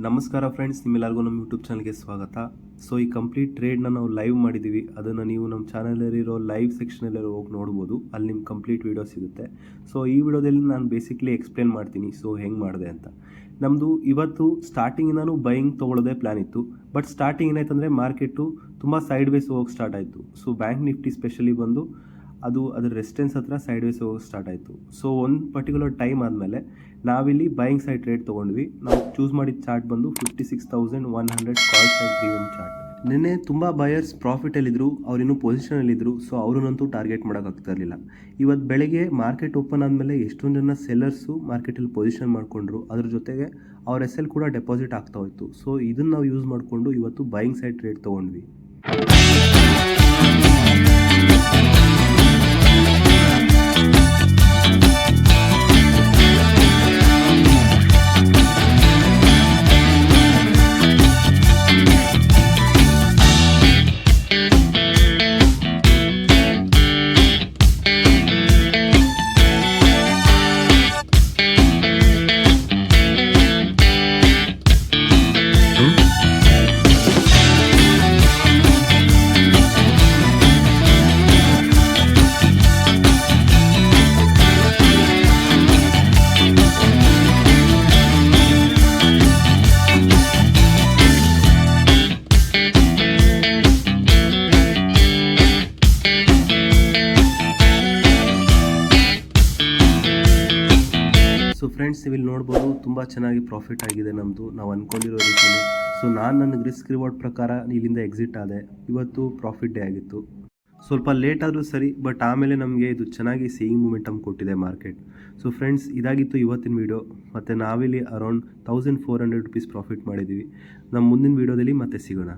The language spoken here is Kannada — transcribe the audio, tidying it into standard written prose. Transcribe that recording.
ನಮಸ್ಕಾರ ಫ್ರೆಂಡ್ಸ್, ನಿಮ್ಮೆಲ್ಲರಿಗೂ ನಮ್ಮ ಯೂಟ್ಯೂಬ್ ಚಾನಲ್ಗೆ ಸ್ವಾಗತ. ಸೊ ಈ ಕಂಪ್ಲೀಟ್ ಟ್ರೇಡ್ನ ನಾವು ಲೈವ್ ಮಾಡಿದ್ದೀವಿ. ಅದನ್ನು ನೀವು ನಮ್ಮ ಚಾನಲಲ್ಲಿರೋ ಲೈವ್ ಸೆಕ್ಷನಲ್ಲಿ ಹೋಗಿ ನೋಡ್ಬೋದು. ಅಲ್ಲಿ ನಿಮ್ಮ ಕಂಪ್ಲೀಟ್ ವೀಡಿಯೋ ಸಿಗುತ್ತೆ. ಸೊ ಈ ವಿಡಿಯೋದಲ್ಲಿ ನಾನು ಬೇಸಿಕ್ಲಿ ಎಕ್ಸ್ಪ್ಲೇನ್ ಮಾಡ್ತೀನಿ ಸೊ ಹೆಂಗೆ ಮಾಡಿದೆ ಅಂತ. ನಮ್ಮದು ಇವತ್ತು ಸ್ಟಾರ್ಟಿಂಗ್ ನಾನು ಬೈಯಿಂಗ್ ತೊಗೊಳ್ಳೋದೇ ಪ್ಲ್ಯಾನ್ ಇತ್ತು. ಬಟ್ ಸ್ಟಾರ್ಟಿಂಗ್ ಏನಾಯ್ತಂದರೆ ಮಾರ್ಕೆಟು ತುಂಬ ಸೈಡ್ ವೇಸ್ ಹೋಗೋಕ್ಕೆ ಸ್ಟಾರ್ಟ್ ಆಯಿತು. ಸೊ ಬ್ಯಾಂಕ್ ನಿಫ್ಟಿ ಸ್ಪೆಷಲಿ ಬಂದು ಅದರ ರೆಸಿಸ್ಟೆನ್ಸ್ ಹತ್ರ ಸೈಡ್ ವೇಸ್ ಹೋಗೋಕ್ಕೆ ಸ್ಟಾರ್ಟ್ ಆಯಿತು. ಸೊ ಒಂದು ಪರ್ಟಿಕ್ಯುಲರ್ ಟೈಮ್ ಆದಮೇಲೆ ನಾವಿಲ್ಲಿ ಬೈಯಿಂಗ್ ಸೈಡ್ ಟ್ರೇಡ್ ತೊಗೊಂಡ್ವಿ. ನಾವು ಚೂಸ್ ಮಾಡಿದ ಚಾರ್ಟ್ ಬಂದು 56,100 ಕಾಲ್ ಸೈಡ್ ಪ್ರೀಮಿಯಮ್ ಚಾರ್ಟ್. ನಿನ್ನೆ ತುಂಬ ಬಯರ್ಸ್ ಪ್ರಾಫಿಟಲ್ಲಿದ್ದರು, ಅವರಿನ್ನೂ ಪೊಸಿಷನಲ್ಲಿದ್ದರು. ಸೊ ಅವ್ರನ್ನಂತೂ ಟಾರ್ಗೆಟ್ ಮಾಡೋಕ್ಕಾಗ್ತಾ ಇರಲಿಲ್ಲ. ಇವತ್ತು ಬೆಳಗ್ಗೆ ಮಾರ್ಕೆಟ್ ಓಪನ್ ಆದಮೇಲೆ ಎಷ್ಟೊಂದು ಜನ ಸೆಲ್ಲರ್ಸು ಮಾರ್ಕೆಟಲ್ಲಿ ಪೊಸಿಷನ್ ಮಾಡಿಕೊಂಡ್ರು. ಅದ್ರ ಜೊತೆಗೆ ಅವ್ರ ಎಸ್ ಎಲ್ ಕೂಡ ಡೆಪಾಸಿಟ್ ಆಗ್ತಾ ಹೋಯಿತು. ಸೊ ಇದನ್ನು ನಾವು ಯೂಸ್ ಮಾಡಿಕೊಂಡು ಇವತ್ತು ಬೈಯಿಂಗ್ ಸೈಡ್ ಟ್ರೇಡ್ ತೊಗೊಂಡ್ವಿ. ಸೊ ಫ್ರೆಂಡ್ಸ್, ನೀವು ಇಲ್ಲಿ ನೋಡ್ಬೋದು ತುಂಬ ಚೆನ್ನಾಗಿ ಪ್ರಾಫಿಟ್ ಆಗಿದೆ ನಮ್ಮದು, ನಾವು ಅಂದ್ಕೊಂಡಿರೋ ರೀತಿಯಲ್ಲಿ. ಸೊ ನಾನು ನನಗೆ ರಿಸ್ಕ್ ರಿವಾರ್ಡ್ ಪ್ರಕಾರ ಇಲ್ಲಿಂದ ಎಕ್ಸಿಟ್ ಆದೆ. ಇವತ್ತು ಪ್ರಾಫಿಟ್ ಡೇ ಆಗಿತ್ತು. ಸ್ವಲ್ಪ ಲೇಟ್ ಆದರೂ ಸರಿ, ಬಟ್ ಆಮೇಲೆ ನಮಗೆ ಇದು ಚೆನ್ನಾಗಿ ಸೇಯಿಂಗ್ ಮೂಮೆಂಟಮ್ ಕೊಟ್ಟಿದೆ ಮಾರ್ಕೆಟ್. ಸೊ ಫ್ರೆಂಡ್ಸ್, ಇದಾಗಿತ್ತು ಇವತ್ತಿನ ವೀಡಿಯೋ. ಮತ್ತು ನಾವಿಲ್ಲಿ ಅರೌಂಡ್ 1400 ರುಪೀಸ್ ಪ್ರಾಫಿಟ್ ಮಾಡಿದ್ದೀವಿ. ನಮ್ಮ ಮುಂದಿನ ವೀಡಿಯೋದಲ್ಲಿ ಮತ್ತೆ ಸಿಗೋಣ.